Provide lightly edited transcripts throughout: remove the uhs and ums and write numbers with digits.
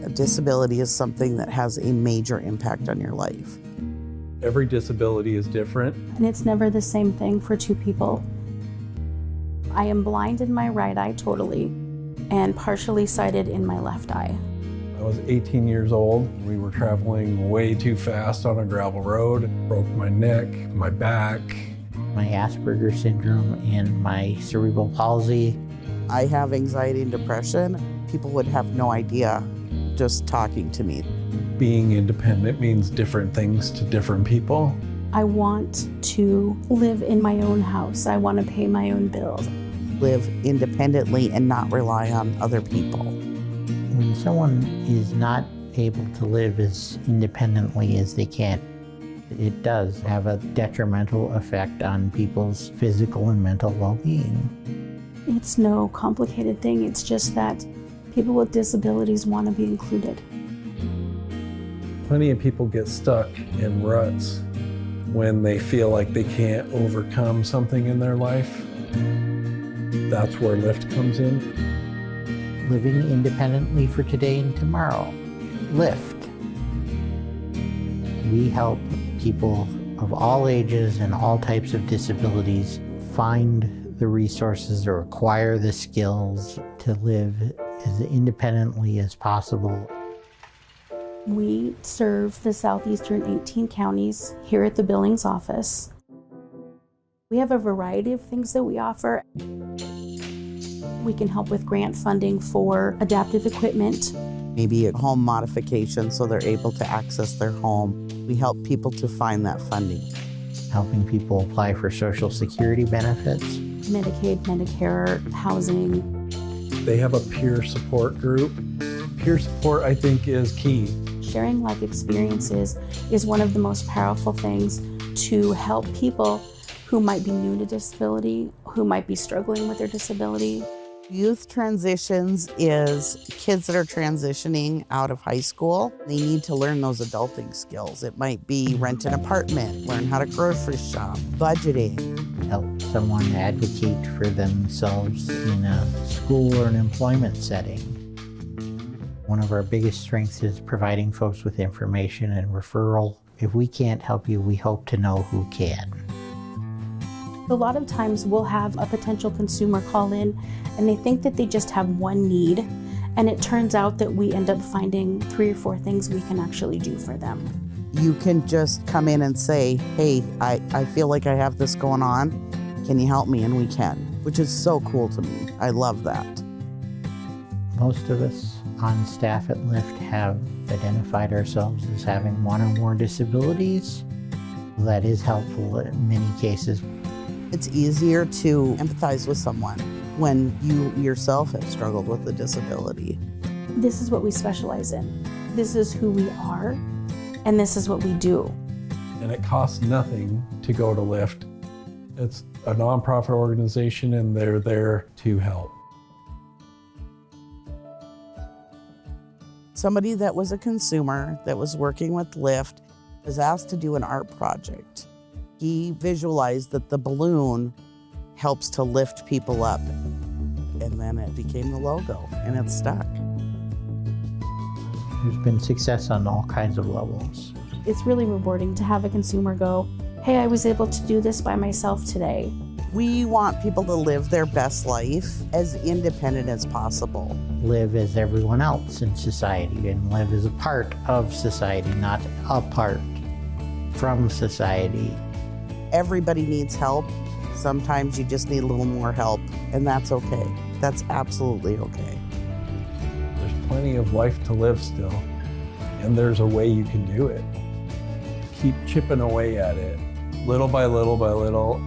A disability is something that has a major impact on your life. Every disability is different. And it's never the same thing for two people. I am blind in my right eye totally and partially sighted in my left eye. I was 18 years old. We were traveling way too fast on a gravel road. Broke my neck, my back. My Asperger's syndrome and my cerebral palsy. I have anxiety and depression. People would have no idea just talking to me. Being independent means different things to different people. I want to live in my own house. I want to pay my own bills. Live independently and not rely on other people. When someone is not able to live as independently as they can, it does have a detrimental effect on people's physical and mental well-being. It's no complicated thing. It's just that people with disabilities want to be included. Plenty of people get stuck in ruts when they feel like they can't overcome something in their life. That's where LIFTT comes in. Living independently for today and tomorrow. LIFTT. We help people of all ages and all types of disabilities find the resources or acquire the skills to live as independently as possible. We serve the southeastern 18 counties here at the Billings office. We have a variety of things that we offer. We can help with grant funding for adaptive equipment. Maybe a home modification so they're able to access their home. We help people to find that funding. Helping people apply for Social Security benefits. Medicaid, Medicare, housing. They have a peer support group. Peer support, I think, is key. Sharing life experiences is one of the most powerful things to help people who might be new to disability, who might be struggling with their disability. Youth transitions is kids that are transitioning out of high school. They need to learn those adulting skills. It might be rent an apartment, learn how to grocery shop, budgeting. Help someone advocate for themselves in a school or an employment setting. One of our biggest strengths is providing folks with information and referral. If we can't help you, we hope to know who can. A lot of times we'll have a potential consumer call in and they think that they just have one need, and it turns out that we end up finding 3 or 4 things we can actually do for them. You can just come in and say, hey, I feel like I have this going on. Can you help me? And we can, which is so cool to me. I love that. Most of us on staff at LIFTT have identified ourselves as having one or more disabilities. That is helpful in many cases. It's easier to empathize with someone when you yourself have struggled with a disability. This is what we specialize in. This is who we are, and this is what we do. And it costs nothing to go to LIFTT. It's a nonprofit organization and they're there to help. Somebody that was a consumer that was working with LIFTT was asked to do an art project. He visualized that the balloon helps to lift people up. And then it became the logo, and it's stuck. There's been success on all kinds of levels. It's really rewarding to have a consumer go, hey, I was able to do this by myself today. We want people to live their best life as independent as possible. Live as everyone else in society and live as a part of society, not apart from society. Everybody needs help. Sometimes you just need a little more help, and that's okay. That's absolutely okay. There's plenty of life to live still, and there's a way you can do it. Keep chipping away at it, little by little by little.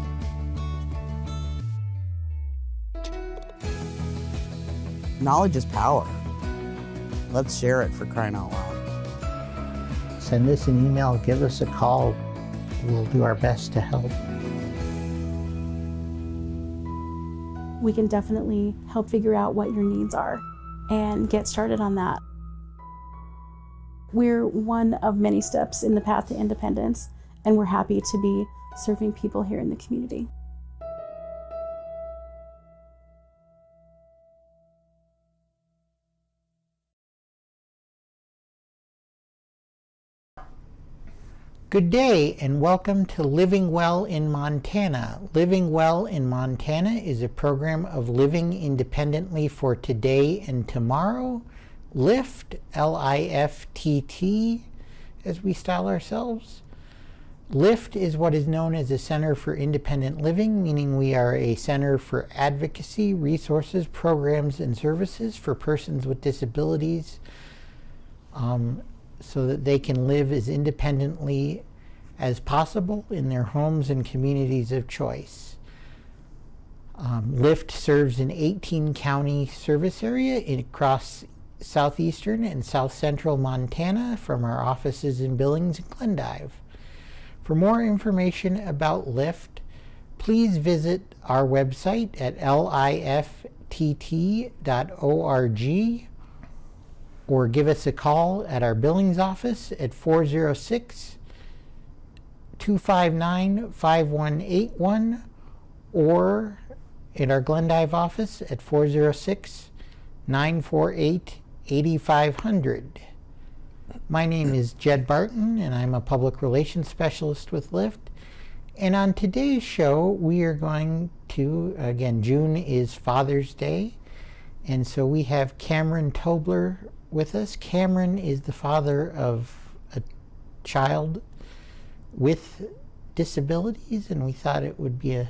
Knowledge is power. Let's share it, for crying out loud. Send us an email, give us a call. We'll do our best to help. We can definitely help figure out what your needs are and get started on that. We're one of many steps in the path to independence, and we're happy to be serving people here in the community. Good day and welcome to Living Well in Montana. Living Well in Montana is a program of living independently for today and tomorrow. LIFTT, L-I-F-T-T, as we style ourselves. LIFTT is what is known as a Center for Independent Living, meaning we are a center for advocacy, resources, programs, and services for persons with disabilities, so that they can live as independently as possible in their homes and communities of choice. LIFTT serves an 18-county service area across southeastern and south central Montana from our offices in Billings and Glendive. For more information about LIFTT, please visit our website at liftt.org or give us a call at our Billings office at 406-259-5181 or at our Glendive office at 406-948-8500. My name is Jed Barton and I'm a public relations specialist with LIFTT. And on today's show we are going to, again, June is Father's Day, and so we have Cameron Tobler with us. Cameron is the father of a child with disabilities, and we thought it would be a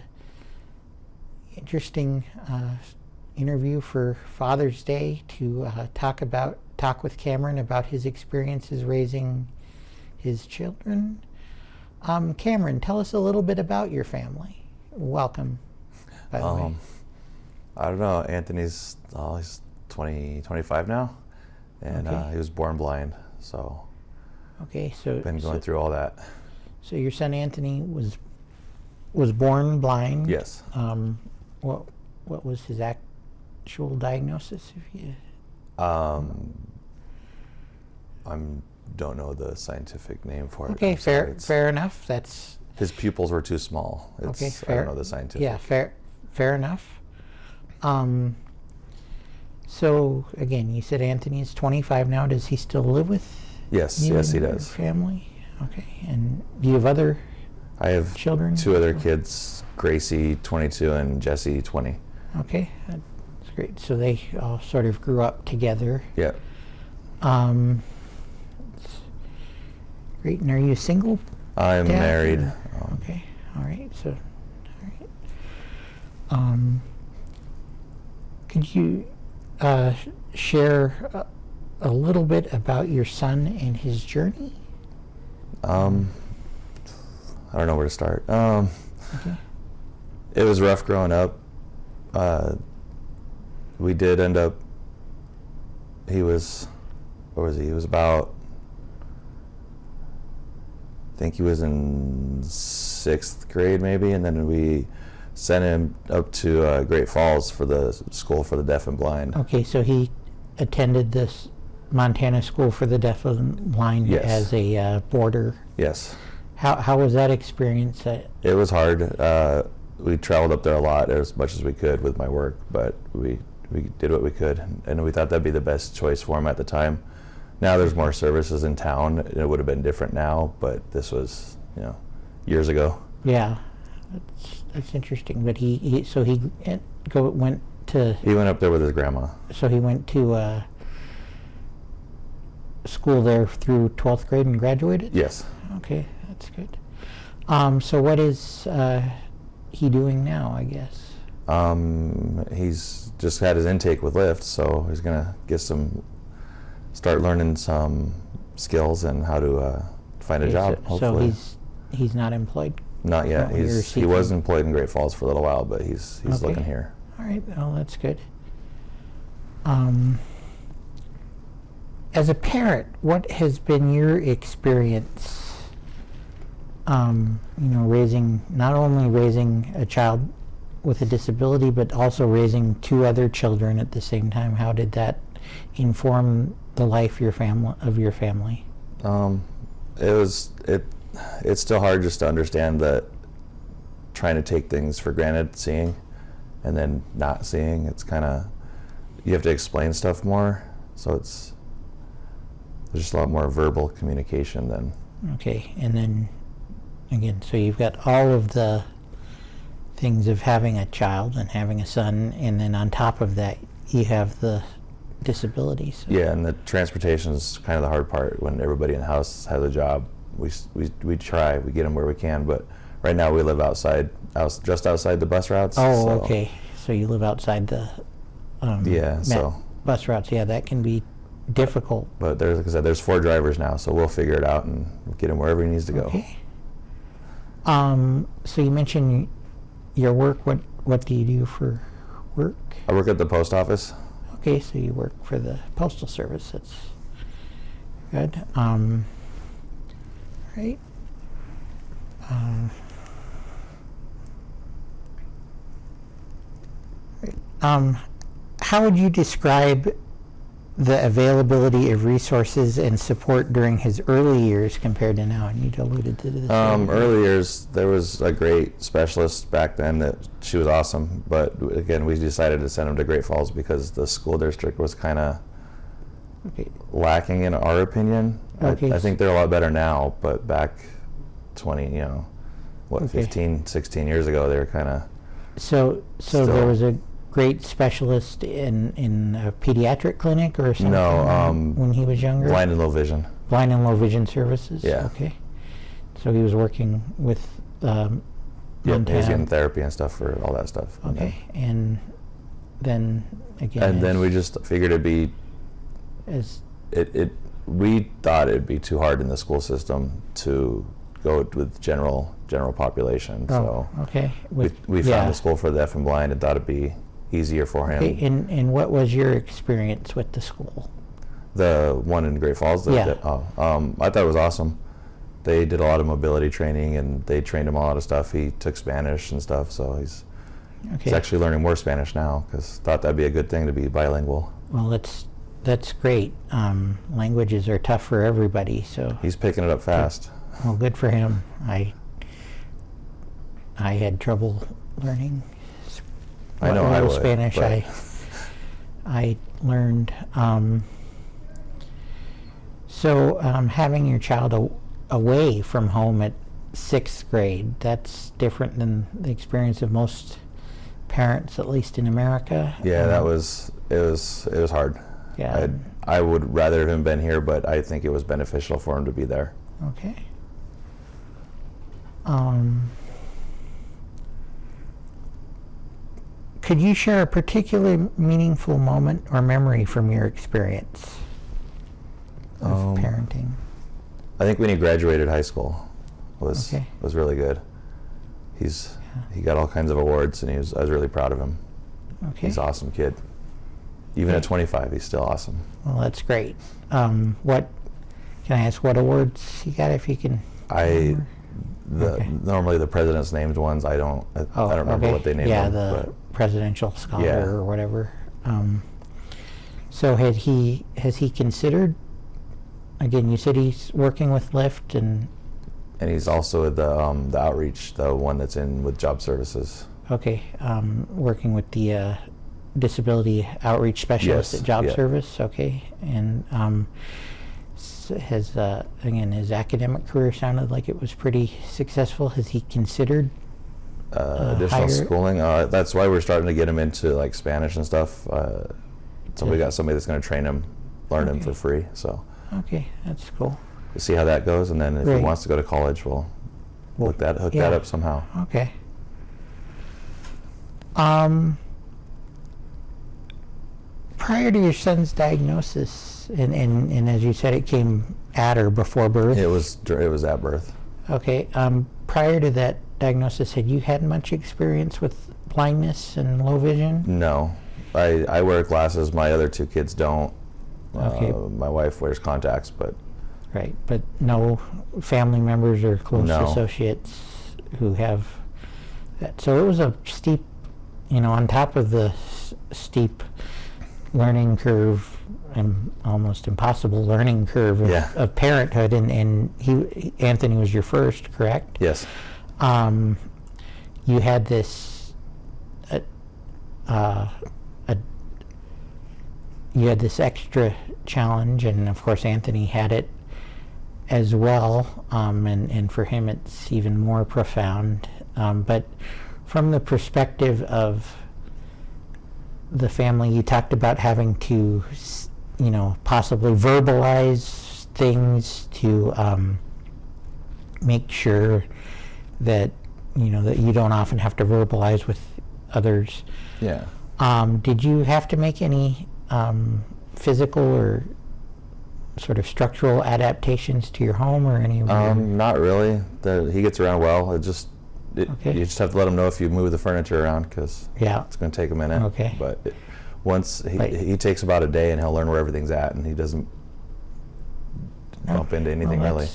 interesting interview for Father's Day to talk with Cameron about his experiences raising his children. Cameron, tell us a little bit about your family. Welcome, by the way. I don't know. Anthony's he's 25 now. And okay. He was born blind, so okay, so been going through all that. So your son Anthony was born blind. Yes. What was his actual diagnosis? If you I don't know the scientific name for it. Okay, fair enough. That's his pupils were too small. Okay, fair. I don't know the scientific. Yeah, fair enough. So again, you said Anthony is 25 now. Does he still live with Yes, you yes, and he your does. family? Okay, and do you have other? I have children. 2 other kids: Gracie, 22, and Jesse, 20. Okay, that's great. So they all sort of grew up together. Yeah. Great. And are you single? I'm Dad, married. or- okay. All right. So, all right. Could you share a little bit about your son and his journey? I don't know where to start. Okay. It was rough growing up. We did end up. He was about. I think he was in 6th grade maybe, and then we sent him up to Great Falls for the School for the Deaf and Blind. Okay, so he attended this Montana School for the Deaf and Blind. Yes. As a boarder. Yes. How was that experience? It was hard. We traveled up there a lot, as much as we could with my work, but we did what we could, and we thought that'd be the best choice for him at the time. Now there's more services in town. It would have been different now, but this was, years ago. Yeah, that's interesting. But he went to. He went up there with his grandma. So he went to school there through 12th grade and graduated? Yes. Okay, that's good. So what is he doing now, I guess? He's just had his intake with LIFTT, so he's gonna start learning some skills and how to find a job. Hopefully. So he's not employed. Not yet. He was employed in Great Falls for a little while, but he's okay. looking here. All right. Well, that's good. As a parent, what has been your experience? Not only raising a child with a disability, but also raising 2 other children at the same time. How did that inform the life of your family? It's still hard just to understand that trying to take things for granted, seeing, and then not seeing. It's kind of, you have to explain stuff more, so there's just a lot more verbal communication than Okay, and then again, so you've got all of the things of having a child and having a son, and then on top of that, you have the disabilities. Yeah, and the transportation is kind of the hard part. When everybody in the house has a job, we try, we get them where we can, but right now we live just outside the bus routes. Oh, so. Okay. So you live outside the bus routes. Yeah, that can be difficult. But there's, like I said, there's 4 drivers now, so we'll figure it out and get him wherever he needs to go. Okay. So you mentioned your work. What do you do for work? I work at the post office. Okay, so you work for the Postal Service. That's good. Right. How would you describe the availability of resources and support during his early years compared to now? And you alluded to this. Early years, there was a great specialist back then that she was awesome, but again, we decided to send him to Great Falls because the school district was kind of lacking in our opinion. Okay. I think they're a lot better now, but back 15, 16 years ago, they were kind of... So there was a great specialist in a pediatric clinic or something? No, when he was younger? Blind and low vision. Blind and low vision services? Yeah. Okay. So he was working with Montana. He was getting therapy and stuff for all that stuff. Okay. And then again... And then we just figured it'd be... We thought it'd be too hard in the school system to go with general population. So okay. We found a school for the deaf and blind and thought it'd be easier for him. Okay. And what was your experience with the school? The one in Great Falls? I thought it was awesome. They did a lot of mobility training and they trained him a lot of stuff. He took Spanish and stuff, so he's actually learning more Spanish now because thought that'd be a good thing to be bilingual. Well, that's great. Languages are tough for everybody, so... He's picking it up fast. Well, good for him. I had trouble learning Spanish. I learned. So having your child away from home at 6th grade, that's different than the experience of most parents, at least in America. Yeah, it was hard. Yeah. I would rather have him been here, but I think it was beneficial for him to be there. Okay. Could you share a particularly meaningful moment or memory from your experience of parenting? I think when he graduated high school was really good. He got all kinds of awards, and I was really proud of him. Okay. He's an awesome kid. Even at 25, he's still awesome. Well, that's great. What can I ask? What awards he got, if you can? Normally the president's named ones. I don't remember what they named them. Yeah, the presidential scholar or whatever. So has he considered? Again, you said he's working with LIFTT and he's also at the outreach, the one that's in with job services. Okay, working with the disability outreach specialist at job service. Okay, and his academic career sounded like it was pretty successful. Has he considered additional schooling? That's why we're starting to get him into like Spanish and stuff. So we got somebody that's going to train him, learn him for free. So okay, that's cool. We'll see how that goes, and then if he wants to go to college, we'll hook that up somehow. Okay. Prior to your son's diagnosis, and as you said, it came at or before birth? It was at birth. Okay. Prior to that diagnosis, had you had much experience with blindness and low vision? No. I wear glasses. My other 2 kids don't. Okay. My wife wears contacts, but... Right, but no family members or close associates who have that. So it was a steep, on top of the steep learning curve and almost impossible learning curve of parenthood, and Anthony was your first, correct? Yes. You had this you had this extra challenge, and of course Anthony had it as well, and for him it's even more profound. But from the perspective of the family, you talked about having to, possibly verbalize things to make sure that, that you don't often have to verbalize with others. Yeah. Did you have to make any physical or sort of structural adaptations to your home or any of your... Not really. He gets around well. Okay. You just have to let him know if you move the furniture around, because it's going to take a minute. Okay. But once he takes about a day, and he'll learn where everything's at, and he doesn't bump into anything really.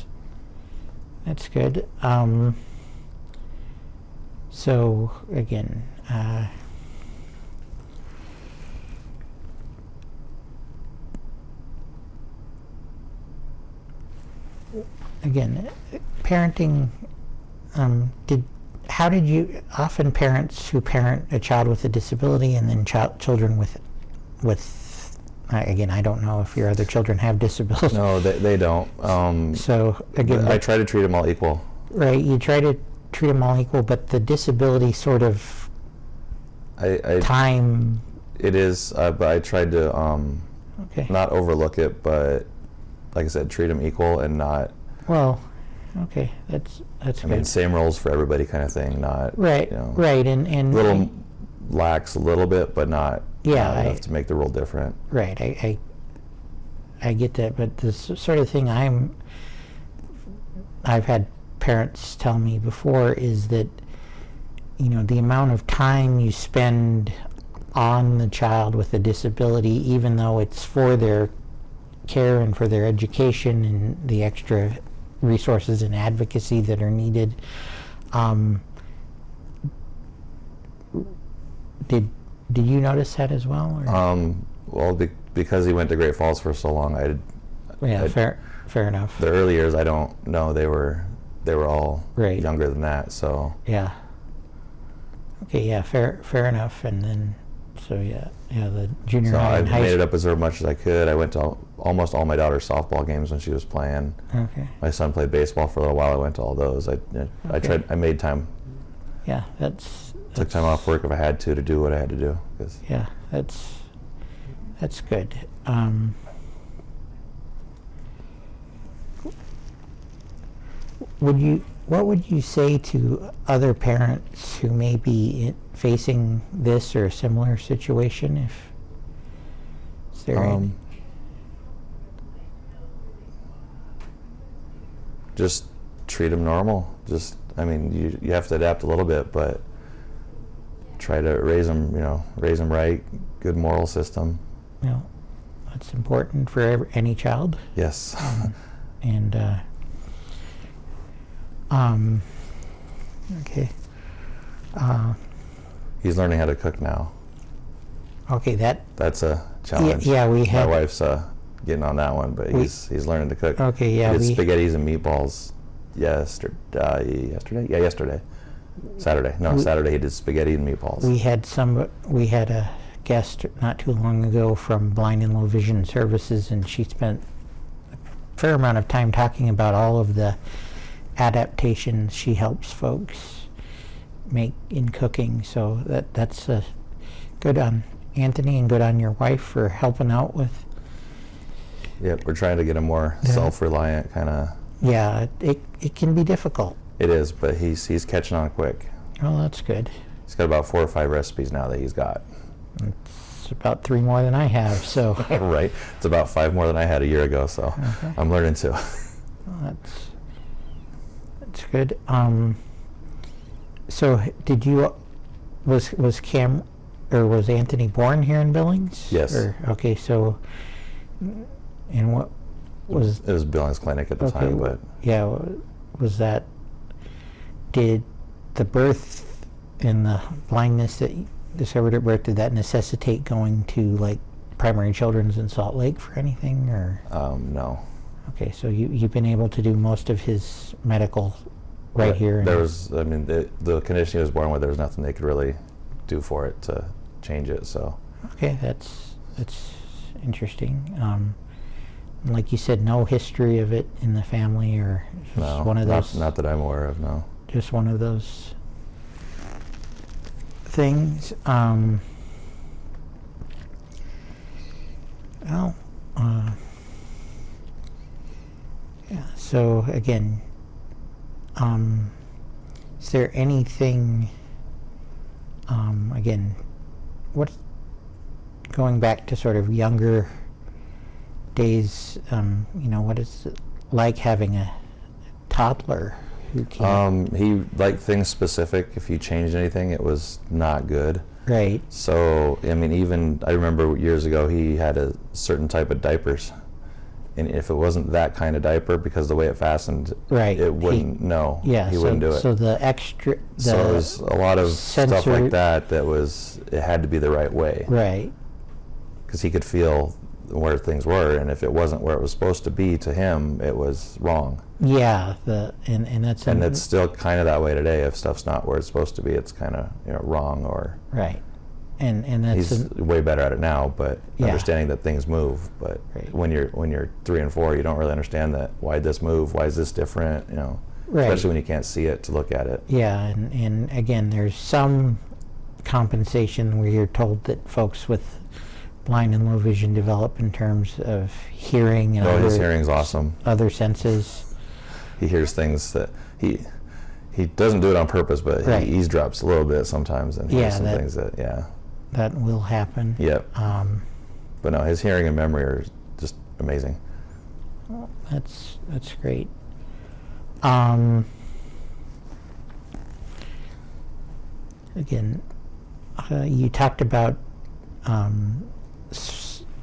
That's good. So again, parenting. How did you, often parents who parent a child with a disability and then children with again, I don't know if your other children have disabilities. No, they don't. So again, I try to treat them all equal. Right, you try to treat them all equal, but the disability sort of time. It is, but I tried to not overlook it, but like I said, treat them equal and not. Well, okay, that's I good. mean, same rules for everybody, kind of thing. Not right, right, and little lax a little bit, but not enough to make the rule different. Right, I get that, but this sort of thing I've had parents tell me before is that the amount of time you spend on the child with a disability, even though it's for their care and for their education and the extra resources and advocacy that are needed. Did you notice that as well? Well, because he went to Great Falls for so long, fair enough. The early years, I don't know. They were all younger than that. So yeah. Okay, yeah, fair enough. And then, so the junior high and high school. I made it up as much as I could. I went to almost all my daughter's softball games when she was playing. Okay. My son played baseball for a little while. I went to all those. I made time. Yeah, took time off work if I had to do what I had to do. Yeah, that's good. What would you say to other parents who may be facing this or a similar situation? Is there just treat them normal. You have to adapt a little bit, but try to raise them right, good moral system. That's important for any child. Yes. Okay. He's learning how to cook now. Okay, that's a challenge. Yeah, my wife's getting on that one, but he's learning to cook. Okay, yeah. He did spaghettis and meatballs yesterday. Yeah, yesterday. Saturday. No, Saturday he did spaghetti and meatballs. We had a guest not too long ago from Blind and Low Vision Services, and she spent a fair amount of time talking about all of the adaptations she helps folks make in cooking. So that's good on Anthony and good on your wife for helping out with. Yep, we're trying to get a more self-reliant kind of. Yeah, it can be difficult. It is, but he's catching on quick. Oh, that's good. He's got about 4 or 5 recipes now that he's got. It's about 3 more than I have, so. Right. It's about 5 more than I had a year ago, so okay. I'm learning too. Well, that's good. So did you, was Anthony born here in Billings? Yes. Okay, so, and what was? It was Billings Clinic at the time, but. Yeah, was that, did the birth and the blindness that you discovered at birth, did that necessitate going to like Primary Children's in Salt Lake for anything, or? No. Okay, so you've been able to do most of his medical right here. There was, the condition he was born with, there was nothing they could really do for it to change it, so. Okay, that's interesting. Like you said, no history of it in the family, or just No, one of those. not that I'm aware of. No. Just one of those things. Well, yeah. So again, is there anything? Again, what? Going back to sort of younger days, you know, what is it like having a toddler who can't? He liked things specific. If you changed anything, it was not good. Right. So, I mean, even I remember years ago he had a certain type of diapers, and if it wasn't that kind of diaper, because the way it fastened, Right. it wouldn't. He wouldn't do it. So the extra, So it was a lot of stuff like that. It had to be the right way. Right. Because he could feel where things were, and if it wasn't where it was supposed to be to him, it was wrong. Yeah. And that's. And it's still kind of that way today. If stuff's not where it's supposed to be, it's kind of wrong or. Right. And that's. He's way better at it now, but Yeah. understanding that things move. But Right. when you're 3 and 4, you don't really understand that. Why'd this move? Why is this different? Right. Especially when you can't see it to look at it. Yeah, and again, there's some compensation where you're told that folks with blind and low vision develop in terms of hearing and His hearing's awesome. other senses. He hears things that he doesn't do it on purpose, but Right. he eavesdrops a little bit sometimes and hears some that- things that That will happen. Yep. But no, his hearing and memory are just amazing. That's great. Again, you talked about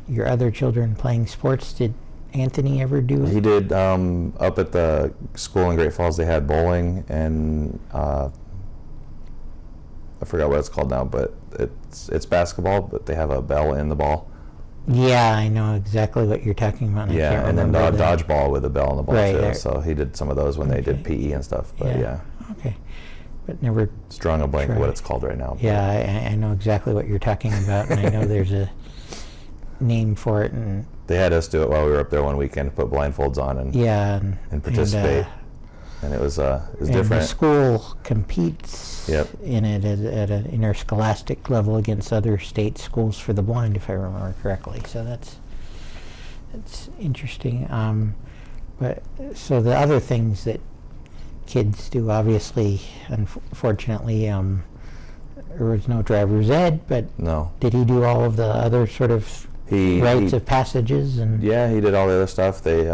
your other children playing sports. Did Anthony ever do it? He did. Up at the school in Great Falls, they had bowling, and I forgot what it's called now, but it's basketball, but they have a bell in the ball. Yeah, I know exactly what you're talking about. Yeah, and then dodgeball with a bell in the ball too. Right. So he did some of those when they did PE and stuff. But yeah. Okay, but never. It's drawing a blank of what it's called right now. Yeah, I know exactly what you're talking about, and I know there's a name for it. And they had us do it while we were up there one weekend, put blindfolds on and participate. And it was different. The school competes in it at an interscholastic level against other state schools for the blind, if I remember correctly. So that's interesting. But so the other things that kids do, obviously, unfortunately, there was no driver's ed. But no, did he do all of the other sort of rites of passages? And yeah, he did all the other stuff. He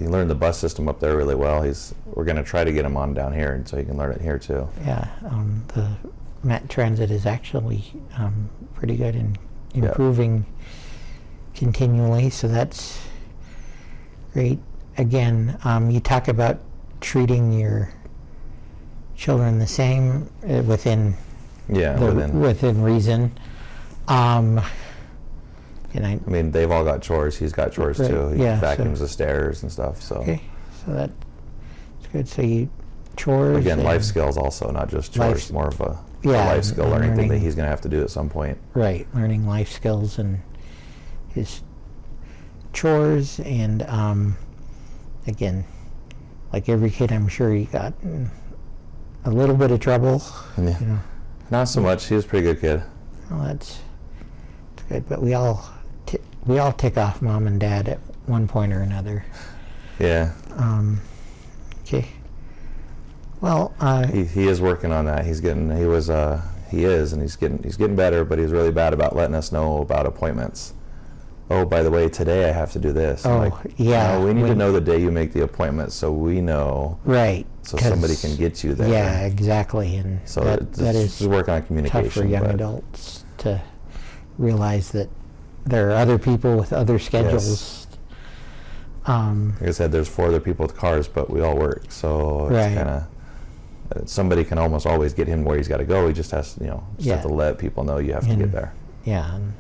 learned the bus system up there really well. We're going to try to get him on down here, and so he can learn it here too. Yeah, the Met Transit is actually pretty good in improving continually, so that's great. Again, you talk about treating your children the same within reason. And I mean, they've all got chores. He's got chores too. He vacuums the stairs and stuff. So okay, so that's good. So you chores again, life skills also, not just chores. More of a life skill learning thing that he's going to have to do at some point. Right, learning life skills and his chores, and again, like every kid, I'm sure he got a little bit of trouble. Yeah. Not so much. He was a pretty good kid. Well, that's good, but we all tick off mom and dad at one point or another. Yeah. Okay. Well, he is working on that. He's getting better, but he's really bad about letting us know about appointments. Oh, by the way, today I have to do this. Oh, yeah. No, we need to know the day you make the appointment so we know. Right. So somebody can get you there. Yeah, exactly. And so that is working on communication. Tough for young adults to realize that there are other people with other schedules. Yes. Like I said, there's 4 other people with cars, but we all work. So it's kind of somebody can almost always get him where he's got to go. He just has to, have to let people know you have to get there. Yeah. And,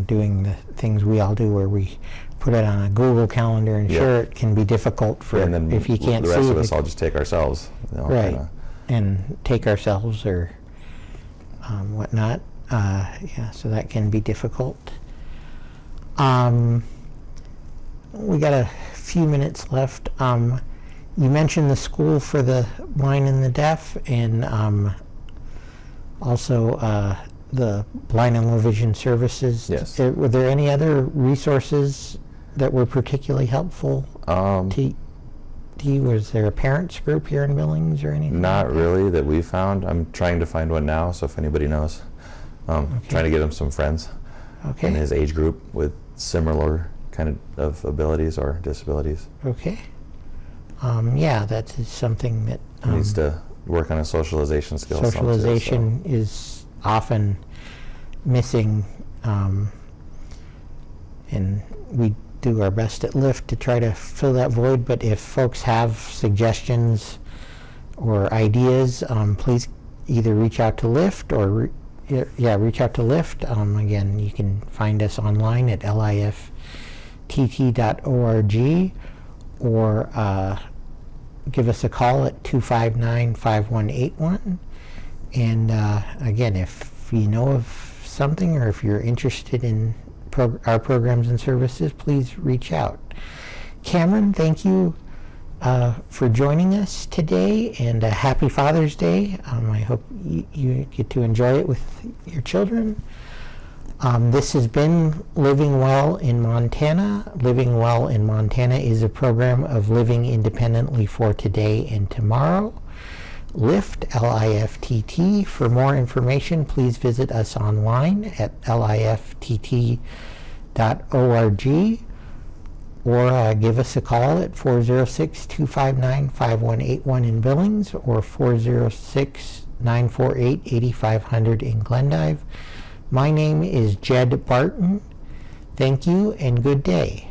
doing the things we all do where we put it on a Google Calendar, and sure, it can be difficult for if you can't see. The rest of us all just take ourselves. Right. And take ourselves or whatnot. So that can be difficult. we got a few minutes left. You mentioned the school for the blind and the deaf, and also the blind and low vision services. Yes. Were there any other resources that were particularly helpful to you? Was there a parents group here in Billings or anything? Not really that we found. I'm trying to find one now, so if anybody knows, trying to get him some friends in his age group with similar kind of abilities or disabilities. Okay. Yeah, that is something that needs to work on his socialization skills. Socialization is often missing, and we do our best at LIFTT to try to fill that void. But if folks have suggestions or ideas, please either reach out to LIFTT or reach out to LIFTT. Again, you can find us online at LIFTT.org, or give us a call at 259-5181. And again, if you know of something, or if you're interested in our programs and services, please reach out. Cameron, thank you for joining us today, and happy Father's Day. I hope you get to enjoy it with your children. This has been Living Well in Montana. Living Well in Montana is a program of living independently for today and tomorrow. LIFTT, LIFTT. For more information, please visit us online at LIFTT.org, or give us a call at 406-259-5181 in Billings, or 406-948-8500 in Glendive. My name is Jed Barton. Thank you and good day.